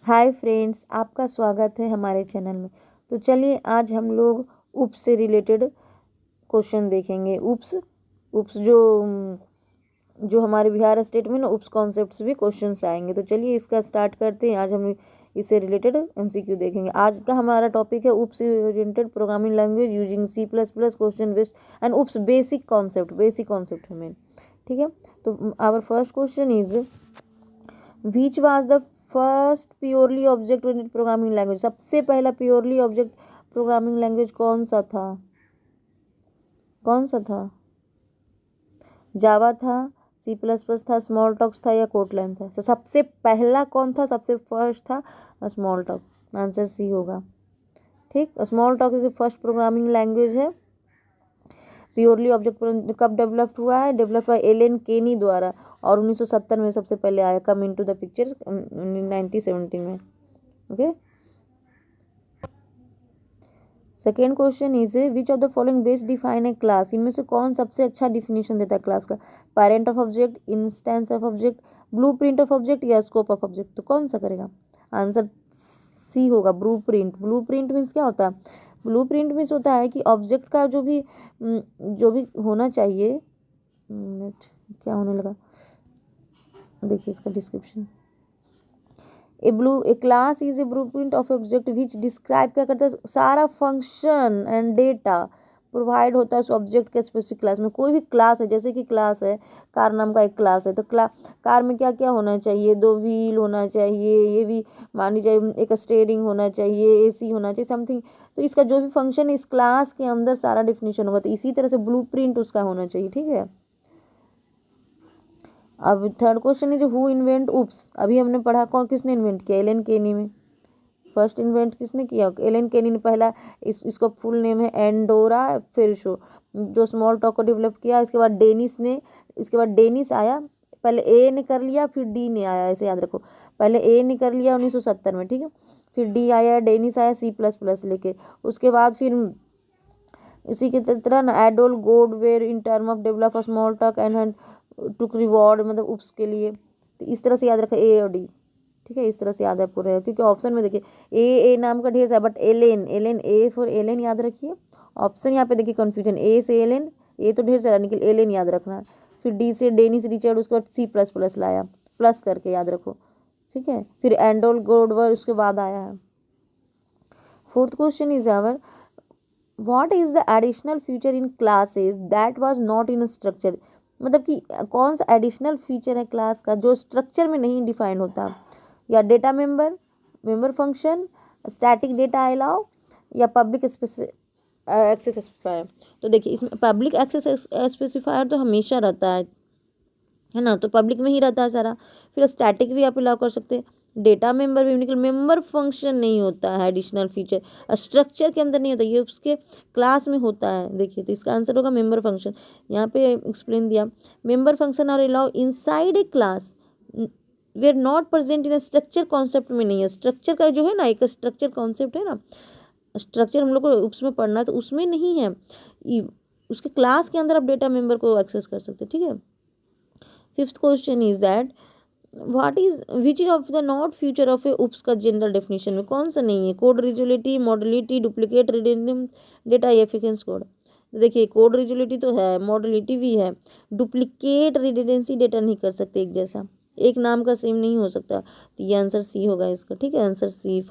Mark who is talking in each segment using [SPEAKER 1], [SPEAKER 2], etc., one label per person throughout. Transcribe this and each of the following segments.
[SPEAKER 1] Hi friends, आपका स्वागत है हमारे चैनल में। तो चलिए आज हम लोग उप्स से रिलेटेड क्वेश्चन देखेंगे। उप्स उप्स जो हमारे बिहार स्टेट में ना उप्स कॉन्सेप्ट से भी क्वेश्चंस आएंगे। तो चलिए इसका स्टार्ट करते हैं। आज हम इससे रिलेटेड एमसीक्यू देखेंगे। आज का हमारा टॉपिक है OOPs oriented programming language using C++ question based and OOPs basic concept है मेन। ठीक है, तो our first question is which was the first purely object oriented programming language. सबसे पहला प्योरली ऑब्जेक्ट प्रोग्रामिंग लैंग्वेज कौन सा था? जावा था, C++ था, स्मॉल टॉक्स था या कोटलैन था? सबसे पहला कौन था? सबसे फर्स्ट था स्मॉल टॉक। आंसर सी होगा। ठीक, small talk is first programming language है। प्योरली ऑब्जेक्ट कब डेवलप्ड हुआ है? डेवलप्ड हुआ एलन केनी द्वारा और 1970 में सबसे पहले आया। कम इनटू द पिक्चर 1917 में। Okay, second question is which of the following best define a class. इनमें से कौन सबसे अच्छा डिफिनेशन देता है क्लास का? Parent of object, instance of object, blueprint of object या स्कोप ऑफ ऑब्जेक्ट? तो कौन सा करेगा? आंसर सी होगा, ब्लूप्रिंट। ब्लूप्रिंट मीन्स क्या होता है? ब्लूप्रिंट मीन्स होता है कि ऑब्जेक्ट का जो भी होना चाहिए। मिनट, क्या होने लगा? देखिए इसका description. A class is a blueprint of object which describe क्या करता है? सारा फंक्शन एंड डेटा प्रोवाइड होता है उस ऑब्जेक्ट के स्पेसिफिक क्लास में। कोई भी क्लास है, जैसे कि क्लास है कार नाम का एक क्लास है, तो कार में क्या क्या होना चाहिए? 2 व्हील होना चाहिए, ये भी मान लीजिए एक स्टेयरिंग होना चाहिए, AC होना चाहिए, समथिंग। तो इसका जो भी फंक्शन है इस क्लास के अंदर सारा डिफिनेशन होगा। तो इसी तरह से ब्लूप्रिंट उसका होना चाहिए। ठीक है, अब third question is who invent OOPs. अभी हमने पढ़ा कौन किसने इन्वेंट किया? एलन केनी में फर्स्ट इन्वेंट किसने किया? एलन केनी ने पहला। इसको फुल नेम है एंडोरा फेरशो, जो स्मॉल टॉक को डेवलप किया। इसके बाद डेनिस आया। पहले ए ने कर लिया, फिर डी ने आया, ऐसे याद रखो। पहले ए ने कर लिया 1970 में, ठीक है। फिर डी आया, डेनिस आया C++ लेके। उसके बाद फिर इसी के तरह ना Adele Goldberg in term of develop small talk and took reward, मतलब उप्स के लिए। तो इस तरह से याद रखा A और D। ठीक है, इस तरह से याद है पूरे, क्योंकि ऑप्शन में देखिए ए नाम का ढेर सा, but Ellen A for Ellen याद रखिए। ऑप्शन यहाँ पे देखिए कंफ्यूजन, ए से एलेन, ए तो ढेर सारा निकल, एलेन याद रखना है। फिर डी से डेनिस रिचर्ड, उसके बाद C++ लाया, प्लस करके याद रखो। ठीक है, फिर एंडोल गोडवर उसके बाद आया है। Fourth question is our what is the additional feature in classes that was not in structure. मतलब कि कौन सा एडिशनल फीचर है क्लास का जो स्ट्रक्चर में नहीं डिफाइन होता? या data member function, static data allow, या पब्लिक एक्सेस स्पेसिफायर। तो देखिए इसमें पब्लिक एक्सेस स्पेसिफायर तो हमेशा रहता है ना, तो पब्लिक में ही रहता है सारा। फिर स्टैटिक भी आप अलाउ कर सकते हैं, डेटा मेंबर भी निकल। मेंबर फंक्शन नहीं होता है एडिशनल फीचर, स्ट्रक्चर के अंदर नहीं होता, ये उसके क्लास में होता है। देखिए तो इसका आंसर होगा मेंबर फंक्शन। यहाँ पे एक्सप्लेन दिया, member function are allow inside a class they are not present in structure concept में नहीं है। स्ट्रक्चर का जो है ना, एक स्ट्रक्चर कॉन्सेप्ट है ना, स्ट्रक्चर हम लोग को उसमें पढ़ना है, तो उसमें नहीं है। उसके क्लास के अंदर आप डेटा मेंबर को एक्सेस कर सकते हैं। ठीक है, fifth question is that what is which of the not future of a OOPs का जनरल डेफिनेशन में कौन सा नहीं है? Code reusability, modality, duplicate redundant data, efficient code. देखिए कोड रिजोलिटी तो है, मॉडलिटी भी है, डुप्लीकेट रिडेंडेंसी डेटा नहीं कर सकते एक जैसा, एक नाम का सेम नहीं हो सकता। तो ये आंसर सी होगा इसका। ठीक है, आंसर सी,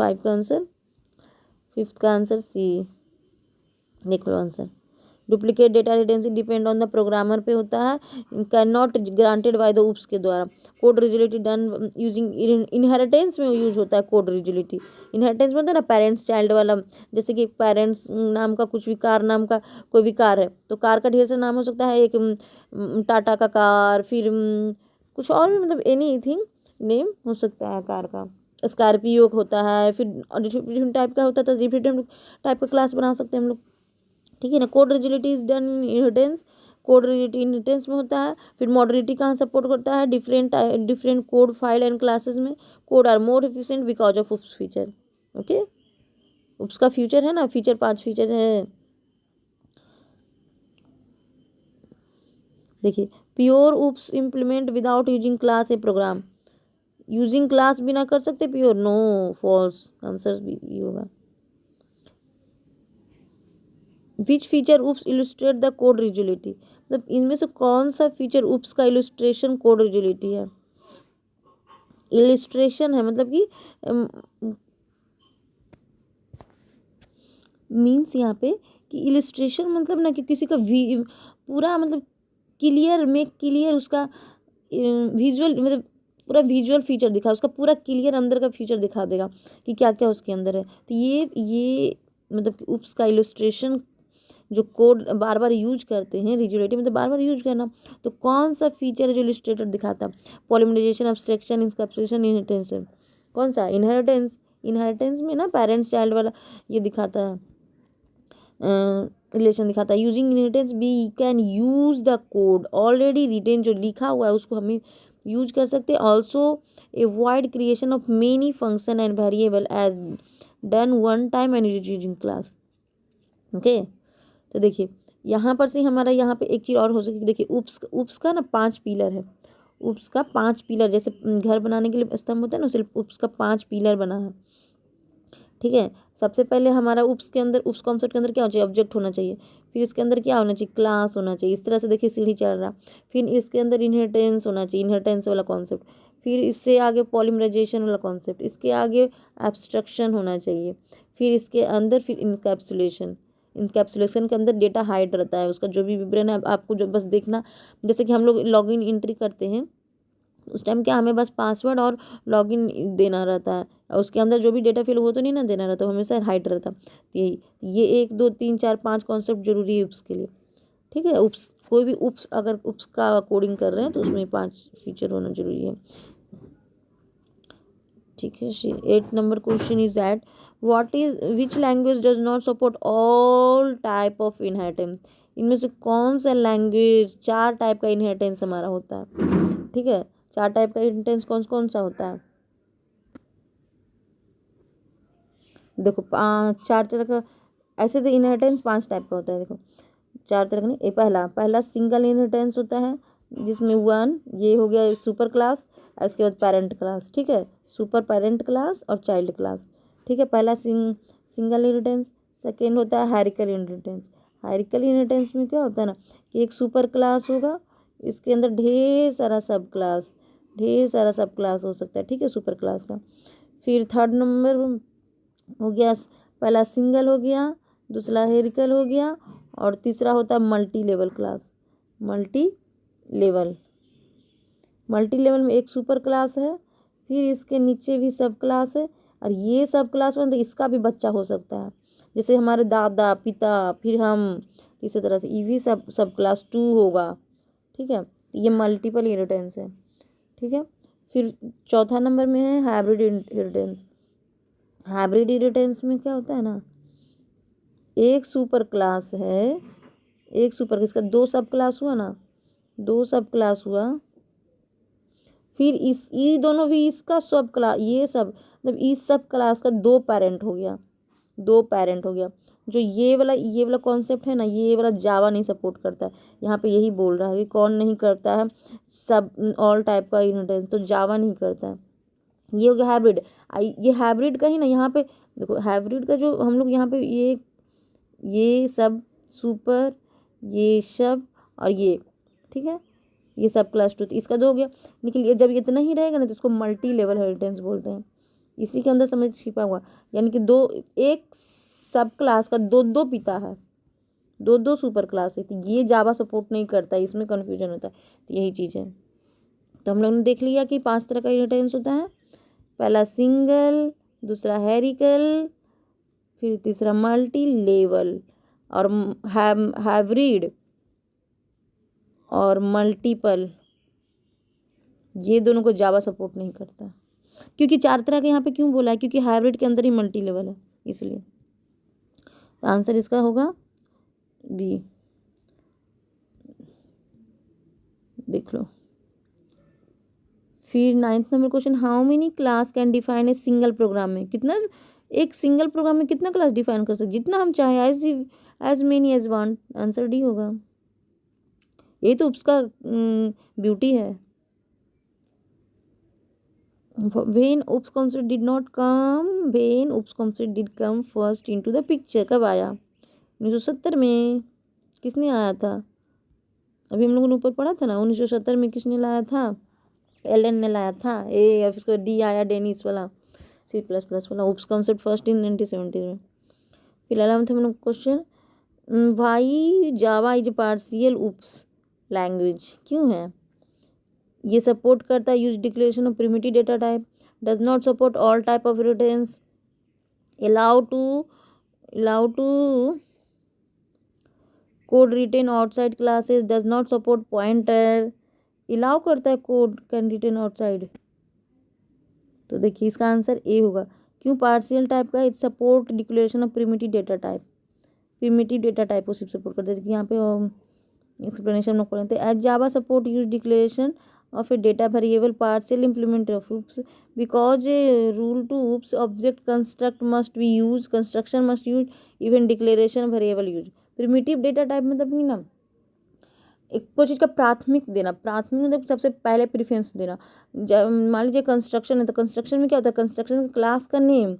[SPEAKER 1] फिफ्थ का आंसर सी। देख लो answer, duplicate data redundancy depend on the programmer पे होता है, can not granted by the OOPs के द्वारा। Code reusability done using inheritance में यूज होता है कोड रिजिलिटी। इनहेरिटेंस में होता है ना पेरेंट्स चाइल्ड वाला, जैसे कि पेरेंट्स नाम का कुछ भी, कार नाम का कोई भी कार है, तो कार का ढेर सा नाम हो सकता है, एक टाटा का कार, फिर कुछ और भी, मतलब एनी थिंग नेम हो सकता है कार का। स्कॉर्पियो होता है, फिर डिफरेंट टाइप का होता है, तो डिफरेंट टाइप का क्लास बना सकते हैं हम लोग। ठीक है ना, code reusability is done in inheritance, code reusability inheritance में होता है। फिर मॉडलिटी कहाँ सपोर्ट करता है? Different code file and classes में। Code are more efficient because of OOPs feature. Okay, OOPs का फ्यूचर है ना, फीचर 5 फीचर है। देखिए pure OOPs implement without using class a program. Using class बिना कर सकते प्योर, नो, फॉल्स, आंसर भी होगा। Which feature OOPs illustrate the code रिजल्टी, मतलब इनमें से कौन सा फीचर उप्स का इलस्ट्रेशन कोड रिजल्टी है। इलिस्ट्रेशन है मतलब कि मीन्स यहाँ पे कि इलिस्ट्रेशन मतलब ना कि किसी का पूरा मतलब क्लियर, मेक क्लियर उसका विजुअल, मतलब पूरा विजुअल फीचर दिखा, उसका पूरा क्लियर अंदर का फीचर दिखा देगा कि क्या क्या उसके अंदर है। तो ये मतलब कि उप्स का इलस्ट्रेशन जो कोड बार बार यूज करते हैं, रिजुलेटिव मतलब बार बार यूज करना, तो कौन सा फीचर है जो इलस्ट्रेटर दिखाता, पॉलिमराइजेशन, एब्स्ट्रैक्शन, इंकैप्सुलेशन, इनहेरिटेंस। कौन सा, इनहेरिटेंस। इनहेरिटेंस में ना पेरेंट्स चाइल्ड वाला ये दिखाता है, रिलेशन दिखाता है। Using inheritance we can use the code already written, जो लिखा हुआ है उसको हमें यूज कर सकते हैं। Also avoid creation of many function and variable as done one time and using class. Okay, तो देखिए यहाँ पर से हमारा यहाँ पे एक चीज़ और हो सकती है। देखिए उप्स का ना 5 पिलर है। उप्स का 5 पिलर, जैसे घर बनाने के लिए स्तंभ होता है ना, सिर्फ उप्स का 5 पिलर बना है। ठीक है, सबसे पहले हमारा उप्स के अंदर, उप्स कॉन्सेप्ट के अंदर क्या होना चाहिए, ऑब्जेक्ट होना चाहिए। फिर इसके अंदर क्या होना चाहिए, क्लास होना चाहिए। इस तरह से देखिए सीढ़ी चढ़ रहा। फिर इसके अंदर इनहेरिटेंस होना चाहिए, इनहेरिटेंस वाला कॉन्सेप्ट। फिर इससे आगे पॉलिमराइजेशन वाला कॉन्सेप्ट, इसके आगे एब्स्ट्रक्शन होना चाहिए। फिर इसके अंदर फिर इनकैप्सुलेशन। इनकैप्सुलेशन के अंदर डेटा हाइड रहता है, उसका जो भी विवरण है आपको जो बस देखना, जैसे कि हम लोग लॉगिन एंट्री करते हैं उस टाइम क्या हमें बस पासवर्ड और लॉगिन देना रहता है, और उसके अंदर जो भी डेटा फिल वो तो नहीं ना देना रहता, हमेशा हाइड रहता। ये 1 2 3 4 5 कॉन्सेप्ट जरूरी है उप्स के लिए। ठीक है, उप्स कोई भी उप्स अगर उप्स का कोडिंग कर रहे हैं तो उसमें 5 फीचर होना जरूरी है। ठीक है, 8 number question is that what is which language does not support all type of inheritance. इनमें से कौन सा लैंग्वेज 4 टाइप का इनहेरिटेंस हमारा होता है। ठीक है, 4 टाइप का इनहेरिटेंस कौन कौन सा होता है। देखो 4 तरह का, ऐसे तो इनहेरिटेंस 5 टाइप का होता है। देखो 4 तरह का नहीं, पहला पहला सिंगल इनहेरिटेंस होता है, जिसमें 1 ये हो गया सुपर क्लास, इसके बाद पेरेंट क्लास। ठीक है, सुपर पेरेंट क्लास और चाइल्ड क्लास। ठीक है, पहला सिंगल इनहेरिटेंस। सेकेंड होता है हायरार्किकल इनहेरिटेंस। हायरार्किकल इनहेरिटेंस में क्या होता है ना कि एक सुपर क्लास होगा, इसके अंदर ढेर सारा सब क्लास हो सकता है। ठीक है, सुपर क्लास का। फिर थर्ड नंबर हो गया, पहला सिंगल हो गया, दूसरा हायरार्किकल हो गया, और तीसरा होता है multi level class. Multi level multi level में एक सुपर क्लास है, फिर इसके नीचे भी सब क्लास है, और ये सब क्लास में तो इसका भी बच्चा हो सकता है, जैसे हमारे दादा पिता फिर हम, इसी तरह से ये भी सब क्लास 2 होगा। ठीक है, ये मल्टीपल इनहेरिटेंस है। ठीक है, फिर चौथा नंबर में है हाइब्रिड इनहेरिटेंस। हाइब्रिड इनहेरिटेंस में क्या होता है ना, एक सुपर क्लास है, एक सुपर, इसका 2 सब क्लास हुआ ना, 2 सब क्लास हुआ, फिर ये दोनों भी इसका सब क्लास, ये सब मतलब इस सब क्लास का 2 पेरेंट हो गया, 2 पेरेंट हो गया। जो ये वाला कॉन्सेप्ट है ना, ये वाला जावा नहीं सपोर्ट करता है। यहाँ पे यही बोल रहा है कि कौन नहीं करता है सब ऑल टाइप का इनहेरिटेंस, तो जावा नहीं करता है। ये हो गया हाइब्रिड। ये हाइब्रिड का ही ना, यहाँ पे देखो हाइब्रिड का जो हम लोग यहाँ पे ये सब सुपर, ये सब और ये, ठीक है, ये सब क्लास 2, इसका 2 हो गया। लेकिन ये जब इतना ही रहेगा ना तो इसको मल्टी लेवल हेरिटेंस बोलते हैं। इसी के अंदर समझ छिपा हुआ, यानी कि एक सब क्लास का 2 पिता है, 2 सुपर क्लास है। तो ये जावा सपोर्ट नहीं करता है, इसमें कन्फ्यूजन होता है। तो यही चीज़ है। तो हम लोग ने देख लिया कि 5 तरह का इनहेरिटेंस होता है। पहला सिंगल, दूसरा हेरिकल, फिर तीसरा मल्टी लेवल, और हाइब्रिड और मल्टीपल, ये दोनों को जावा सपोर्ट नहीं करता। क्योंकि 4 तरह के यहाँ पे क्यों बोला है, क्योंकि हाइब्रिड के अंदर ही मल्टी लेवल है, इसलिए। तो आंसर इसका होगा बी। देख लो। फिर 9th number question, how many class can define a single program में। कितना, एक सिंगल प्रोग्राम में कितना क्लास डिफाइन कर सकते, जितना हम चाहें, as many as want. Answer D होगा। ये तो उसका ब्यूटी है। When OOPs concept did not come, when OOPs concept did come first into the picture, कब आया? 1970 में। किसने आया था? अभी हम लोगों ने ऊपर पढ़ा था ना, 1970 में किसने लाया था? एलन ने लाया था। ए उसको डी आया डेनिस वाला, C++ वाला। उप्स कॉन्सेप्ट फर्स्ट इन 1970 में। फिर 11th में question, why Java is partial OOPs language, क्यों है? ये सपोर्ट करता है use declaration of primitive data type, does not support all type of returns, allow to code written outside classes, does not support pointer. Allow करता है code can retain outside. तो देखिए इसका आंसर ए होगा। क्यों partial type का? It support declaration of primitive data type, primitive data type को सिर्फ सपोर्ट करता है। देखिए यहाँ पे एक्सप्लेनेशन लोग पढ़ते हैं, as Java support use declaration of a data variable partial implement of oops because a rule to oops object construct must be used, construction must use, even declaration variable use। primitive data type मतलब कि ना एक कोई चीज़ का प्राथमिक देना, प्राथमिक मतलब सबसे पहले प्रीफरेंस देना। जब मान लीजिए कंस्ट्रक्शन है तो कंस्ट्रक्शन में क्या होता है? कंस्ट्रक्शन क्लास का नेम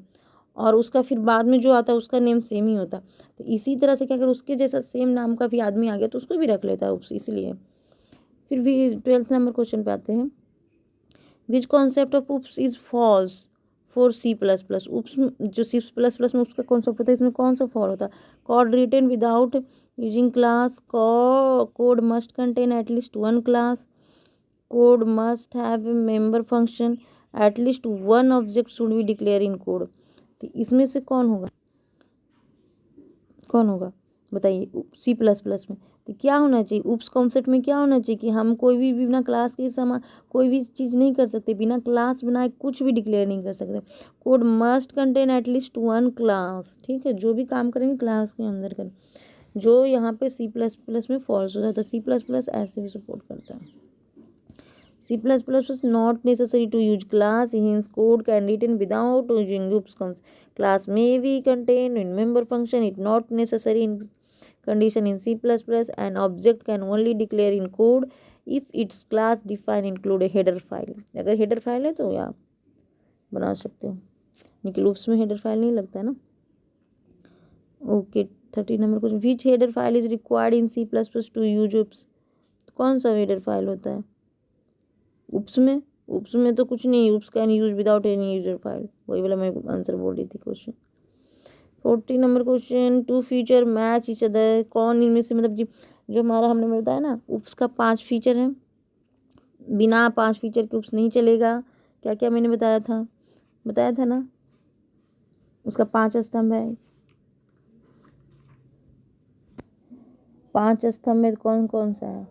[SPEAKER 1] और उसका फिर बाद में जो आता है उसका नेम सेम ही होता है। तो इसी तरह से क्या अगर उसके जैसा सेम नाम का भी आदमी आ गया तो उसको भी रख लेता है उप्स, इसलिए। फिर भी 12th नंबर क्वेश्चन पे आते हैं, which concept of OOPs is false for C++। OOPs जो C++ में उप्स का कॉन्सेप्ट होता है, इसमें कौन सा फॉल होता है? Code written without using class, code must contain at least one class, code must have a member function, at least one object should be declare in code. तो इसमें से कौन होगा, कौन होगा बताइए? C++ में तो क्या होना चाहिए? उप्स कॉन्सेप्ट में क्या होना चाहिए कि हम कोई भी बिना क्लास के समान कोई भी चीज़ नहीं कर सकते, बिना क्लास बनाए कुछ भी डिक्लेयर नहीं कर सकते। Code must contain at least one class, ठीक है, जो भी काम करेंगे क्लास के अंदर करें, जो यहाँ पे C++ में फॉल्स होता है। तो C++ ऐसे भी सपोर्ट करता है। C++ is not necessary to use class, hence code can be written without using loops. Class may be contained in member function, it not necessary in condition in C++. An object can only declare in code if its class define include a header file। अगर header file है तो आप बना सकते हो, लेकिन loops में header file नहीं लगता है ना। Okay 13 number question, which header file is required in C++ to use OOPs. कौन सा हेडर फाइल होता है उप्स में? उप्स में तो कुछ नहीं, OOPs can use without any user file, वही वाला मैं आंसर बोल रही थी question. 14 number question, two feature match each other, कौन इनमें से मतलब जो हमारा हमने बताया ना उप्स का 5 फीचर है, बिना 5 फीचर के उप्स नहीं चलेगा। क्या क्या मैंने बताया था ना, उसका 5 स्तंभ है। 5 स्तंभ में कौन कौन सा है?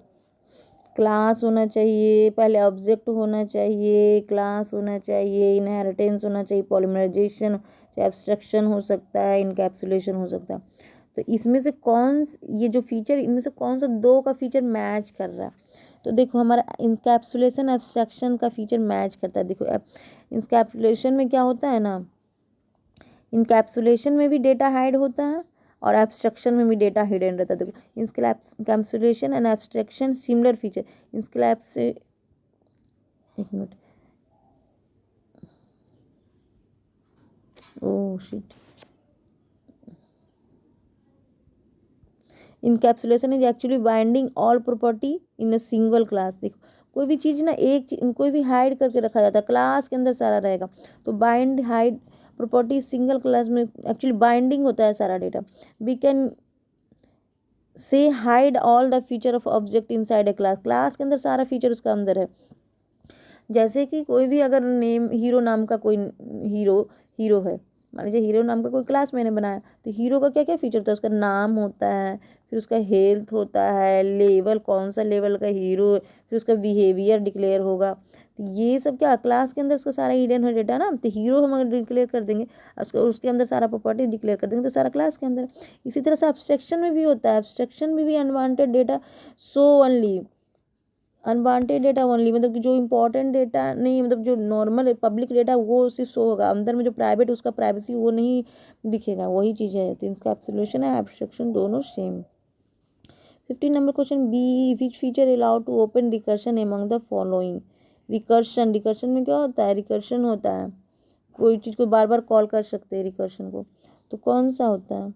[SPEAKER 1] क्लास होना चाहिए, पहले ऑब्जेक्ट होना चाहिए, क्लास होना चाहिए, इनहेरिटेंस होना चाहिए, पॉलीमराइजेशन, एब्स्ट्रक्शन हो सकता है, इनकैप्सुलेशन हो सकता है। तो इसमें से कौन, ये जो फीचर इनमें से कौन सा 2 का फीचर मैच कर रहा है? तो देखो हमारा इनकैप्सुलेशन एब्स्ट्रक्शन का फीचर मैच करता है। देखो इनकैप्सुलेशन में क्या होता है ना, इनकैप्सुलेशन में भी डेटा हाइड होता है और एब्स्ट्रक्शन में भी डेटा हिडन रहता है। देखो encapsulation and abstraction similar feature. एक minute, oh shit, encapsulation is actually binding all property in a single class. देखो कोई भी चीज़ ना कोई भी हाइड करके रखा जाता है, क्लास के अंदर सारा रहेगा। तो bind hide property single class में एक्चुअली बाइंडिंग होता है सारा data. We can say hide all the feature of object inside a class, class के अंदर सारा फीचर उसका अंदर है। जैसे कि कोई भी अगर नेम हीरो नाम का कोई हीरो है, मान लीजिए हीरो नाम का कोई क्लास मैंने बनाया, तो हीरो का क्या क्या फीचर होता है? उसका नाम होता है, फिर उसका हेल्थ होता है, लेवल कौन सा लेवल का हीरो है, फिर उसका बिहेवियर डिक्लेयर होगा। तो ये सब क्या क्लास के अंदर इसका सारा हिडन है डेटा ना। तो हीरो हम अगर डिक्लेयर कर देंगे, उसके अंदर सारा प्रॉपर्टी डिक्लेयर कर देंगे, तो सारा क्लास के अंदर। इसी तरह से एब्स्ट्रक्शन में भी होता है, एब्स्ट्रक्शन में भी unwanted data so only, unwanted data only मतलब कि जो इंपॉर्टेंट डेटा नहीं, मतलब जो नॉर्मल पब्लिक डेटा वो सिर्फ शो होगा, अंदर में जो प्राइवेट उसका प्राइवेसी वो नहीं दिखेगा, वही चीज़ है। तो इसका एब्सोल्यूशन है एब्स्ट्रक्शन दोनों same. 15 number question B, which feature allow to open recursion among the following. Recursion, recursion में क्या होता है, रिकर्शन होता है कोई चीज़ को बार बार कॉल कर सकते हैं रिकर्शन को, तो कौन सा होता है,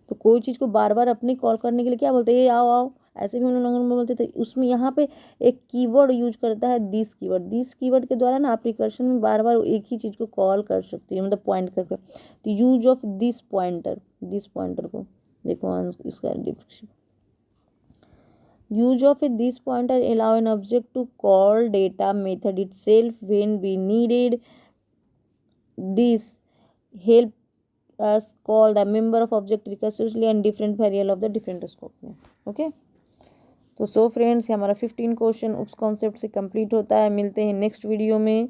[SPEAKER 1] तो कोई चीज़ को बार बार अपने कॉल करने के लिए क्या बोलते हैं, ये आओ आओ, ऐसे भी हम लोग में बोलते थे। उसमें यहाँ पे एक कीवर्ड यूज करता है दिस कीवर्ड, दिस कीवर्ड के द्वारा ना आप रिकर्शन में बार बार एक ही चीज़ को कॉल कर सकती है, मतलब पॉइंट करके। तो use of this pointer, this pointer को देखो इसका description, use of this pointer allow an object to call data method itself when we needed. This help us call the member of object recursively and different variable of the different scope में। Okay, तो so friends हमारा 15 question उस concept से complete होता है। मिलते हैं next video में।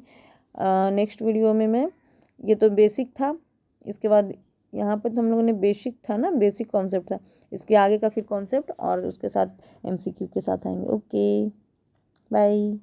[SPEAKER 1] नेक्स्ट वीडियो में मैं, ये तो बेसिक था, इसके बाद यहाँ पे तो हम लोगों ने बेसिक था ना, बेसिक कॉन्सेप्ट था, इसके आगे का फिर कॉन्सेप्ट और उसके साथ एमसीक्यू के साथ आएंगे। Okay bye.